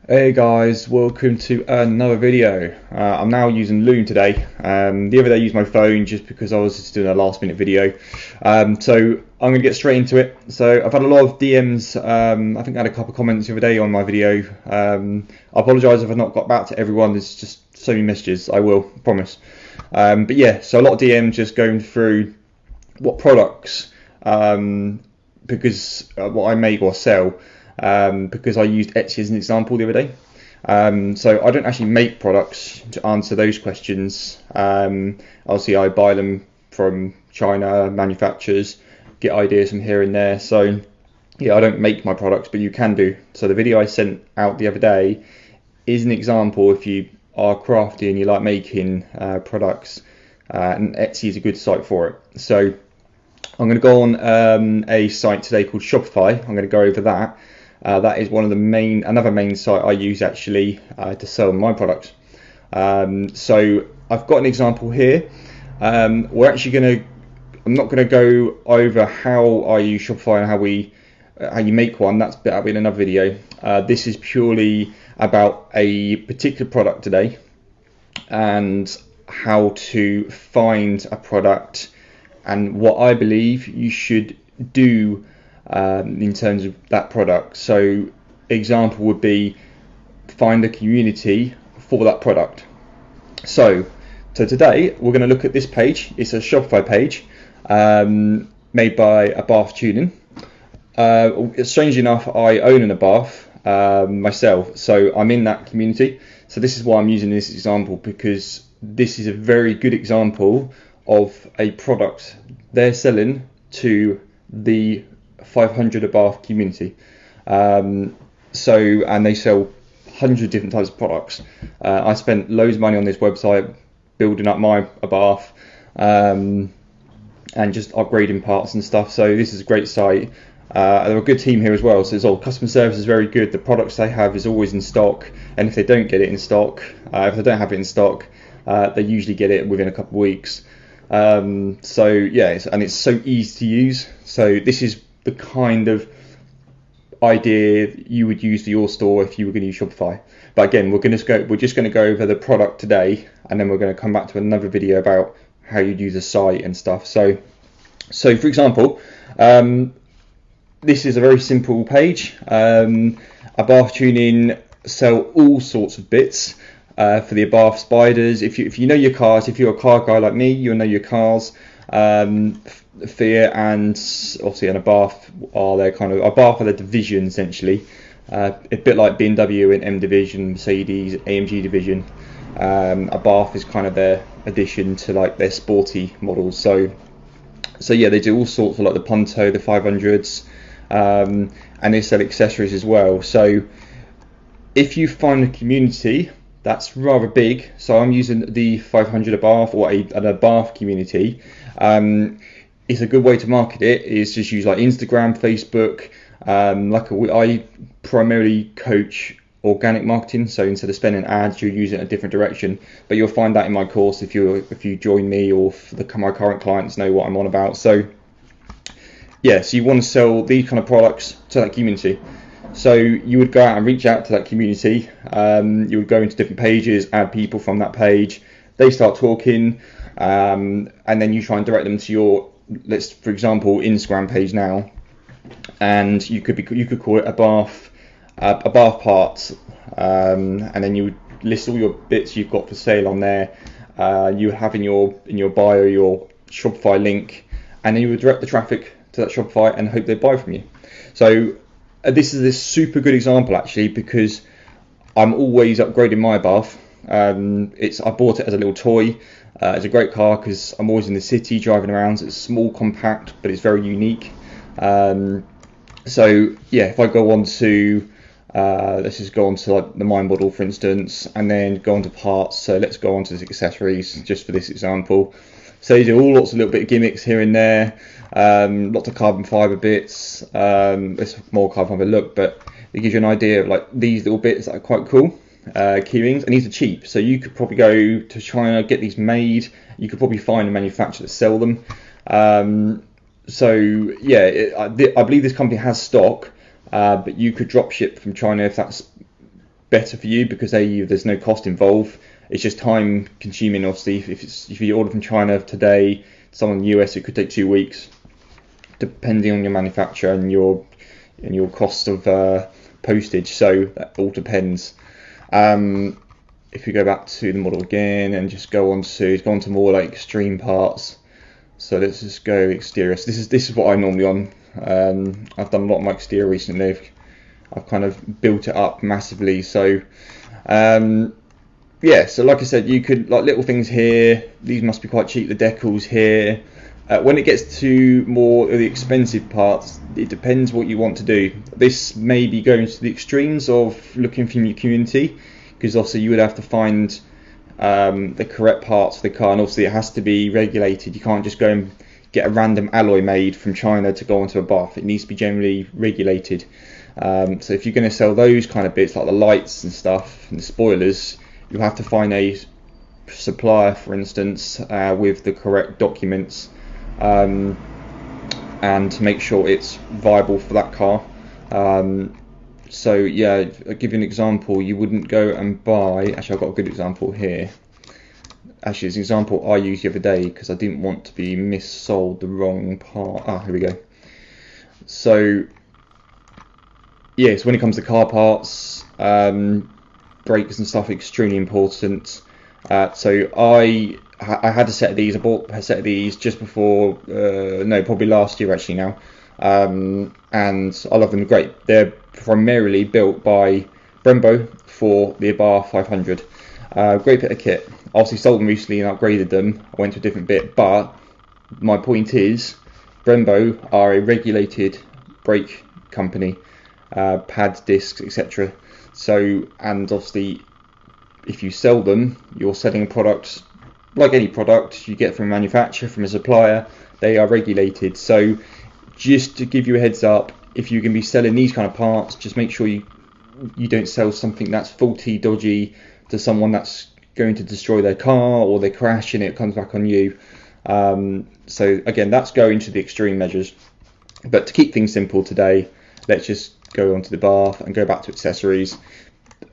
Hey guys, welcome to another video. I'm now using Loom today. The other day I used my phone just because I was just doing a last minute video. So I'm going to get straight into it. So I've had a lot of DMs. I think I had a couple of comments the other day on my video. I apologise if I've not got back to everyone. There's just so many messages. I will, promise. But yeah, so a lot of DMs just going through what products, because what I make or sell. Because I used Etsy as an example the other day. So I don't actually make products to answer those questions. Obviously, I buy them from China manufacturers, get ideas from here and there. So yeah, I don't make my products, but you can do. So the video I sent out the other day is an example if you are crafty and you like making products, and Etsy is a good site for it. So I'm going to go on a site today called Shopify. I'm going to go over that. That is one of another main site I use actually to sell my products. So I've got an example here. I'm not going to go over how I use Shopify and how you make one. That'll be in another video. This is purely about a particular product today and how to find a product and what I believe you should do in terms of that product. So example would be find a community for that product. So today we're going to look at this page. It's a Shopify page made by Abarth Tuning. Strangely enough, I own an Abarth myself, so I'm in that community. So this is why I'm using this example, because this is a very good example of a product they're selling to the 500 Abarth community. And they sell hundreds of different types of products. I spent loads of money on this website building up my Abarth and just upgrading parts and stuff. So this is a great site. They're a good team here as well. So it's all customer service is very good. The products they have is always in stock, and if they don't get it in stock, if they don't have it in stock, they usually get it within a couple of weeks. So yeah, and it's so easy to use. So this is the kind of idea you would use for your store if you were going to use Shopify. But again, we're just going to go over the product today, and then we're going to come back to another video about how you'd use a site and stuff. So for example, this is a very simple page. Abarth Tuning sell all sorts of bits for the Abarth spiders. If you know your cars, if you're a car guy like me, you'll know your cars. Fiat and obviously an Abarth Abarth are the division essentially, a bit like BMW and M division, Mercedes, AMG division. Abarth is kind of their addition to like their sporty models. So yeah, they do all sorts of like the Punto, the 500s, and they sell accessories as well. So if you find a community that's rather big, so I'm using the 500 Abarth or an Abarth community. It's a good way to market it is just use like Instagram, Facebook. I primarily coach organic marketing, so instead of spending ads, you use it in a different direction. But you'll find that in my course if you join me, or my current clients know what I'm on about. So yeah, so you want to sell these kind of products to that community. So you would go out and reach out to that community. You would go into different pages, add people from that page. They start talking, and then you try and direct them to your, for example, Instagram page now. And you could call it Abarth parts, and then you would list all your bits you've got for sale on there. You have in your bio your Shopify link, and then you would direct the traffic to that Shopify and hope they buy from you. So this is a super good example actually, because I'm always upgrading my Abarth. I bought it as a little toy. It's a great car because I'm always in the city driving around. So it's small, compact, but it's very unique. So yeah, if I go on to let's just go on to like the My Model, for instance, and then go on to parts. So let's go on to the accessories just for this example. So you do all lots of little bit of gimmicks here and there, lots of carbon fiber bits. It's more carbon fiber look, but it gives you an idea of like these little bits that are quite cool. Key rings, and these are cheap, so you could probably go to China, get these made. You could probably find a manufacturer that sell them. So yeah, I believe this company has stock, but you could drop ship from China if that's better for you because there's no cost involved. It's just time consuming. Obviously, if you order from China today, someone in the US, it could take 2 weeks, depending on your manufacturer and your cost of postage. So that all depends. If we go back to the model again and just go on to more like extreme parts. So let's just go exterior. So this is what I'm normally on. I've done a lot of my exterior recently. I've kind of built it up massively. So yeah, so like I said, you could, like, little things here, these must be quite cheap, the decals here. When it gets to more of the expensive parts, it depends what you want to do. This may be going to the extremes of looking from your community, because obviously you would have to find the correct parts for the car, and obviously it has to be regulated. You can't just go and get a random alloy made from China to go onto a bath. It needs to be generally regulated. So if you're going to sell those kind of bits, like the lights and stuff and the spoilers, you'll have to find a supplier, for instance, with the correct documents, and to make sure it's viable for that car. So yeah, I'll give you an example. You wouldn't go and buy, actually I've got a good example here. Actually, it's an example I used the other day because I didn't want to be missold the wrong part. Here we go. So yeah, so when it comes to car parts, brakes and stuff, extremely important. So I had a set of these. I bought a set of these just before, no, probably last year actually now, and I love them. Great. They're primarily built by Brembo for the Abarth 500. Great bit of kit. Obviously sold them recently and upgraded them. I went to a different bit, but my point is, Brembo are a regulated brake company, pads, discs, etc. So, and obviously, if you sell them, you're selling a product like any product you get from a manufacturer, from a supplier. They are regulated. So, just to give you a heads up, if you're going to be selling these kind of parts, just make sure you don't sell something that's faulty, dodgy to someone that's going to destroy their car, or they crash and it comes back on you. So again, that's going to the extreme measures. But to keep things simple today, let's just go onto the bath and go back to accessories.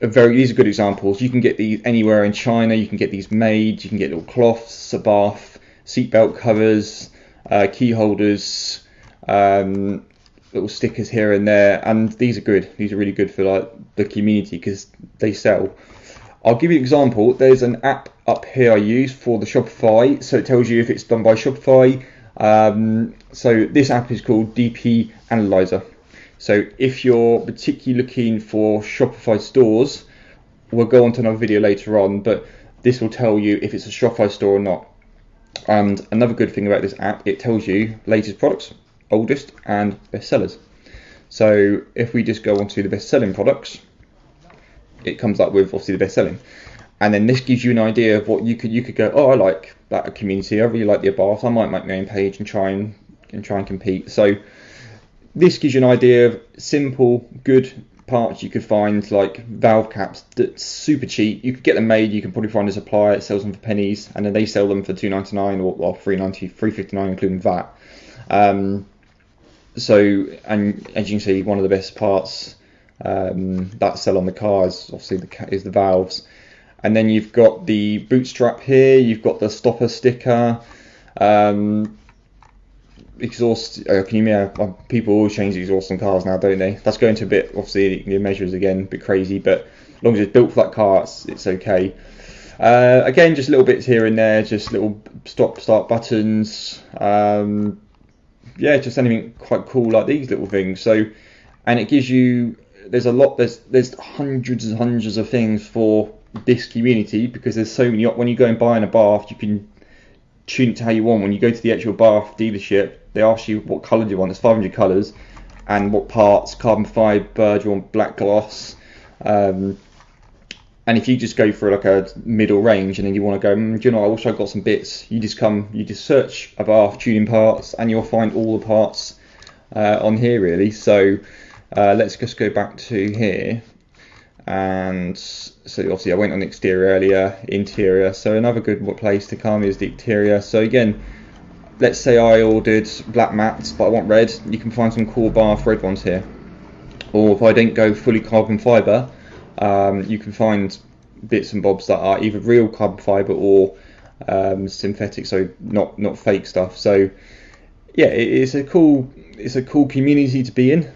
These are good examples. You can get these anywhere in China. You can get these made. You can get little cloths, a bath, seatbelt covers, key holders, little stickers here and there, and these are good. These are really good for like the community because they sell. I'll give you an example. There's an app up here I use for the Shopify, so it tells you if it's done by Shopify. So this app is called DP Analyzer. So if you're particularly looking for Shopify stores, we'll go on to another video later on, but this will tell you if it's a Shopify store or not. And another good thing about this app, it tells you latest products, oldest, and best sellers. So if we just go on to the best selling products, it comes up with obviously the best selling, and then this gives you an idea of what you could go, oh, I like that community, I really like the Abarth, I might make my own page and try and compete. So this gives you an idea of simple, good parts you could find, like valve caps that's super cheap. You could get them made. You can probably find a supplier that sells them for pennies, and then they sell them for $2.99 or $3.90, $3.59 including VAT. So, and as you can see, one of the best parts that sell on the car is obviously the valves. And then you've got the boot strap here. You've got the stopper sticker. Exhaust, people always change the exhaust on cars now, don't they? That's going to a bit, obviously the measures again, a bit crazy, but as long as it's built for that car, it's okay. Again, just little bits here and there, just little start buttons, just anything quite cool like these little things. So, and it gives you, there's hundreds and hundreds of things for this community, because there's so many. When you go and buy in a bath, you can tune it to how you want. When you go to the actual bath dealership, they ask you what colour do you want. There's 500 colours, and what parts, carbon fibre, do you want black gloss, and if you just go for like a middle range and then you want to go, do you know, I wish I got some bits, you just search Abarth tuning parts and you'll find all the parts on here really. So let's just go back to here, and so obviously I went on exterior earlier, interior. So another good place to come is the interior. So again, let's say I ordered black mats but I want red, you can find some cool Abarth red ones here. Or if I didn't go fully carbon fibre, You can find bits and bobs that are either real carbon fiber or synthetic, so not fake stuff. So yeah, it's a cool community to be in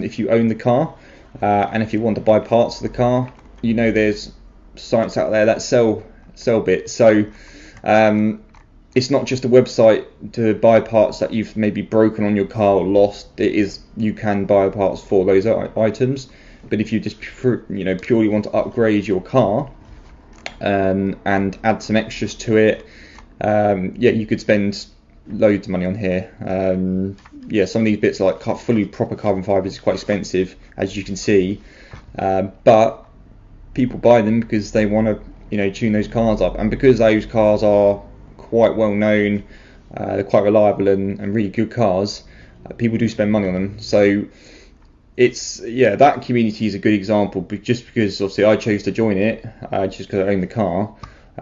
if you own the car, and if you want to buy parts of the car. There's sites out there that sell bits. So it's not just a website to buy parts that you've maybe broken on your car or lost. You can buy parts for those items. But if you just purely want to upgrade your car and add some extras to it, you could spend loads of money on here. Some of these bits like fully proper carbon fibers is quite expensive, as you can see, but people buy them because they want to tune those cars up, and because those cars are quite well known, they're quite reliable and really good cars. People do spend money on them. So that community is a good example, but just because obviously I chose to join it, just because I own the car.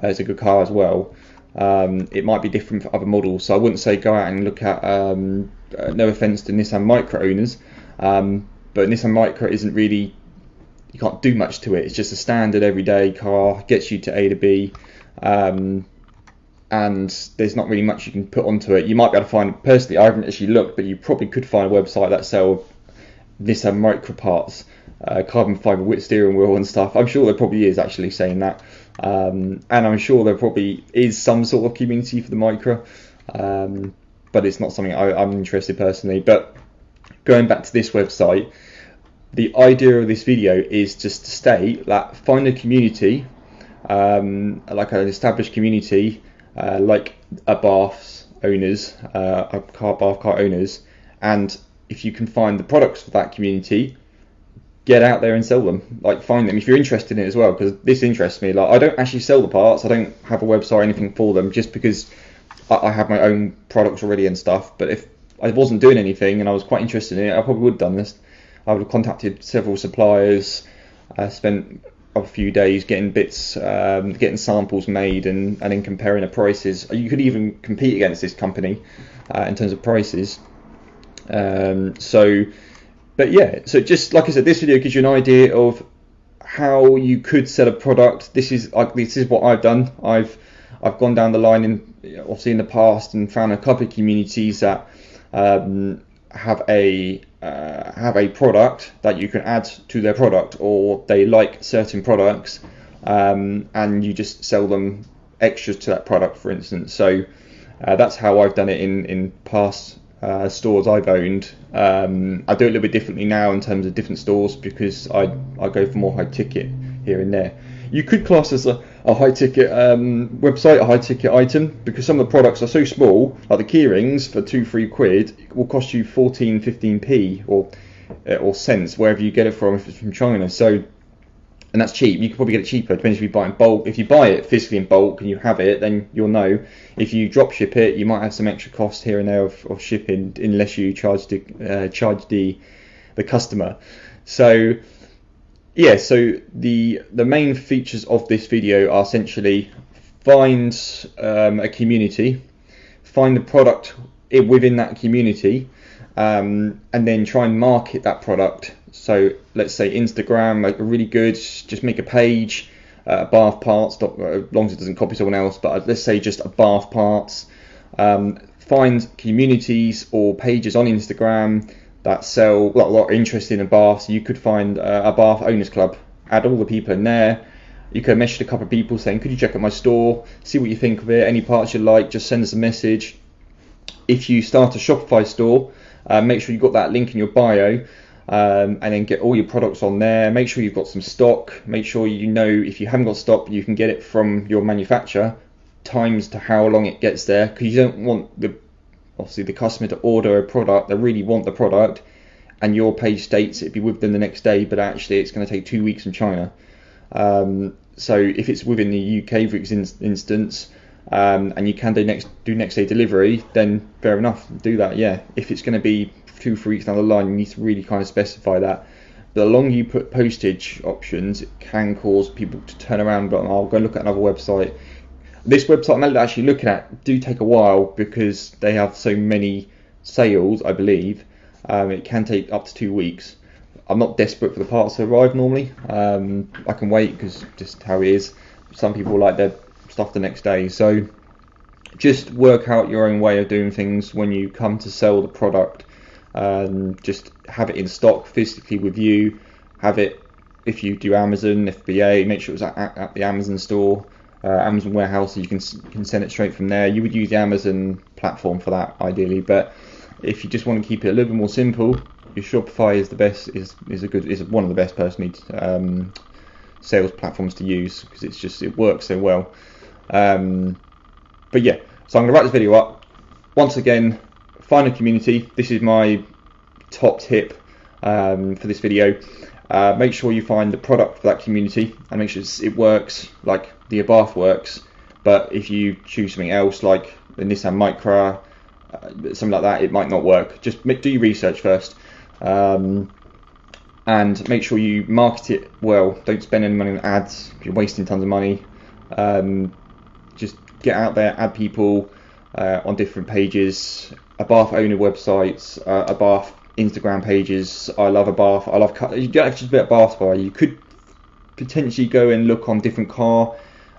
It's a good car as well. It might be different for other models, so I wouldn't say go out and look at, no offense to Nissan Micra owners, but Nissan Micra isn't really, you can't do much to it. It's just a standard everyday car, gets you to A to B, and there's not really much you can put onto it. You might be able to find, personally I haven't actually looked, but you probably could find a website that sell Nissan Micra parts, carbon fiber with steering wheel and stuff. I'm sure there probably is, actually, saying that, and I'm sure there probably is some sort of community for the Micra, but it's not something I'm interested personally. But going back to this website, the idea of this video is just to state that find a community, like an established community, like a baths owners, a bath car owners, and if you can find the products for that community, get out there and sell them. Like, find them if you're interested in it as well, because this interests me. Like, I don't actually sell the parts, I don't have a website or anything for them, just because I have my own products already and stuff. But if I wasn't doing anything and I was quite interested in it, I probably would have done this. I would have contacted several suppliers, spent a few days getting bits, getting samples made, and then comparing the prices. You could even compete against this company in terms of prices. So just like I said, this video gives you an idea of how you could sell a product. This is what I've done. I've gone down the line obviously in the past and found a couple of communities that have a product that you can add to their product, or they like certain products, and you just sell them extras to that product, for instance. So that's how I've done it in past stores I've owned. I do it a little bit differently now in terms of different stores, because I go for more high ticket here and there. You could class as a high ticket website, a high ticket item, because some of the products are so small, like the key rings for 2-3 quid will cost you 14-15p or cents wherever you get it from, if it's from China. So, and that's cheap. You can probably get it cheaper, depends if you buy in bulk. If you buy it physically in bulk and you have it, then you'll know. If you drop ship it, you might have some extra cost here and there of shipping, unless you charge the customer. So yeah, so the main features of this video are essentially find a community, find the product within that community, and then try and market that product. So let's say Instagram, like really good, just make a page, bath parts, as long as it doesn't copy someone else, but let's say just a bath parts. Find communities or pages on Instagram that sell a lot of interest in a bath. So you could find a bath owners club, add all the people in there. You can message a couple of people saying, could you check out my store, see what you think of it, any parts you like, just send us a message. If you start a Shopify store, make sure you've got that link in your bio, and then get all your products on there. Make sure you've got some stock. Make sure if you haven't got stock, you can get it from your manufacturer, times to how long it gets there, because you don't want obviously the customer to order a product, they really want the product, and your page states it'd be with them the next day, but actually it's going to take 2 weeks in China. So if it's within the UK, for instance, and you can do next day delivery, then fair enough, do that. Yeah, if it's going to be 2-3 weeks down the line, you need to really kind of specify that. The longer you put postage options, it can cause people to turn around and go, I'll go look at another website. This website I'm actually looking at do take a while, because they have so many sales, I believe. It can take up to 2 weeks. I'm not desperate for the parts to arrive normally. I can wait because just how it is. Some people like their stuff the next day, so just work out your own way of doing things when you come to sell the product. Just have it in stock physically with you. Have it, if you do Amazon, FBA, make sure it's at the Amazon store, Amazon warehouse, so you can send it straight from there. You would use the Amazon platform for that ideally, but if you just want to keep it a little bit more simple, your Shopify is the best, is one of the best personally sales platforms to use, because it works so well. But yeah, so I'm going to wrap this video up. Once again, find a community. This is my top tip for this video. Make sure you find the product for that community and make sure it works like the Abarth works. But if you choose something else like the Nissan Micra, something like that, it might not work. Just do your research first, and make sure you market it well. Don't spend any money on ads. You're wasting tons of money. Just get out there, add people on different pages, Abarth owner websites, Abarth Instagram pages. I love Abarth. You don't have to just be at Abarth Buyer. You could potentially go and look on different car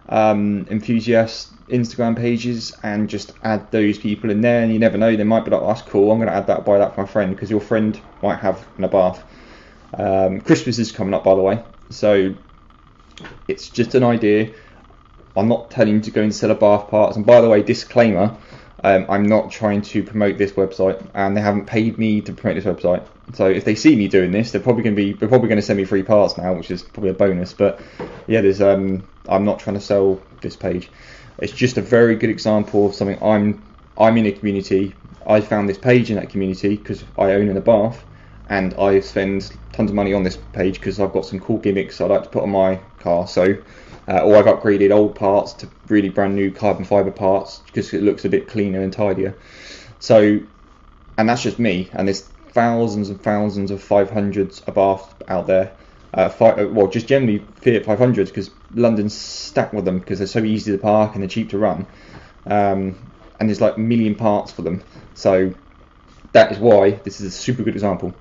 enthusiast Instagram pages and just add those people in there, and you never know, they might be like, oh, that's cool, I'm going to add that, buy that for my friend, because your friend might have an Abarth. Christmas is coming up, by the way, so it's just an idea. I'm not telling you to go and sell Abarth parts, and by the way, disclaimer, I'm not trying to promote this website, and they haven't paid me to promote this website. So if they see me doing this, they're probably going to send me free parts now, which is probably a bonus. But yeah, I'm not trying to sell this page. It's just a very good example of something. I'm in a community. I found this page in that community because I own an Abarth, and I spend tons of money on this page because I've got some cool gimmicks I like to put on my car. So, or I've upgraded old parts to really brand new carbon fiber parts because it looks a bit cleaner and tidier. So, and that's just me. And there's thousands and thousands of 500s Abarth out there. Well, just generally Fiat 500s, because London's stacked with them because they're so easy to park and they're cheap to run. And there's like a million parts for them. So that is why this is a super good example.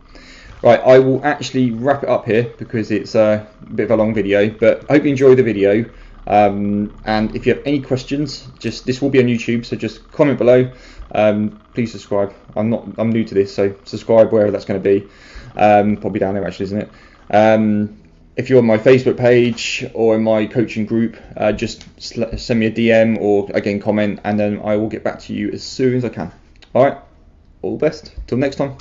Right, I will actually wrap it up here because it's a bit of a long video, but I hope you enjoyed the video. And if you have any questions, this will be on YouTube, so just comment below. Please subscribe. I'm new to this, so subscribe wherever that's going to be. Probably down there actually, isn't it? If you're on my Facebook page or in my coaching group, just send me a DM or again comment, and then I will get back to you as soon as I can. Alright, all the best, till next time.